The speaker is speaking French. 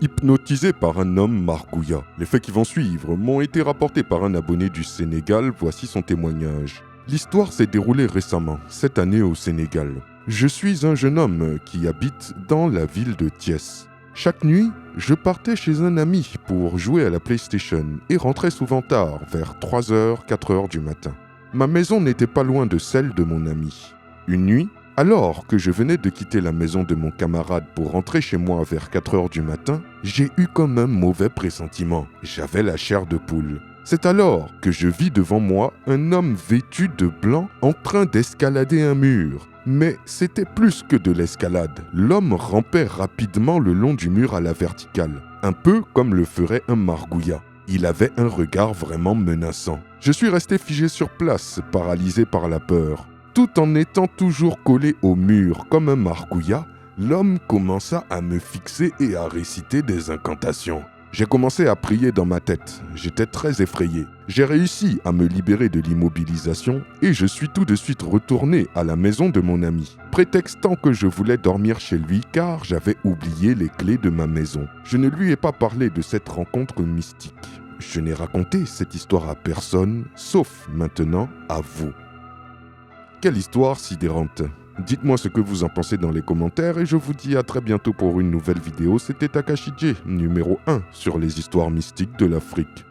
hypnotisé par un homme margouillat. Les faits qui vont suivre m'ont été rapportés par un abonné du Sénégal, voici son témoignage. L'histoire s'est déroulée récemment, cette année au Sénégal. Je suis un jeune homme qui habite dans la ville de Thiès. Chaque nuit, je partais chez un ami pour jouer à la PlayStation et rentrais souvent tard, vers 3h, 4h du matin. Ma maison n'était pas loin de celle de mon ami. Une nuit, alors que je venais de quitter la maison de mon camarade pour rentrer chez moi vers 4h du matin, j'ai eu comme un mauvais pressentiment. J'avais la chair de poule. C'est alors que je vis devant moi un homme vêtu de blanc en train d'escalader un mur. Mais c'était plus que de l'escalade. L'homme rampait rapidement le long du mur à la verticale, un peu comme le ferait un margouillat. Il avait un regard vraiment menaçant. Je suis resté figé sur place, paralysé par la peur. Tout en étant toujours collé au mur comme un margouillat, l'homme commença à me fixer et à réciter des incantations. J'ai commencé à prier dans ma tête. J'étais très effrayé. J'ai réussi à me libérer de l'immobilisation et je suis tout de suite retourné à la maison de mon ami, prétextant que je voulais dormir chez lui car j'avais oublié les clés de ma maison. Je ne lui ai pas parlé de cette rencontre mystique. Je n'ai raconté cette histoire à personne, sauf maintenant à vous. Quelle histoire sidérante! Dites-moi ce que vous en pensez dans les commentaires et je vous dis à très bientôt pour une nouvelle vidéo. C'était Takashi J, numéro 1 sur les histoires mystiques de l'Afrique.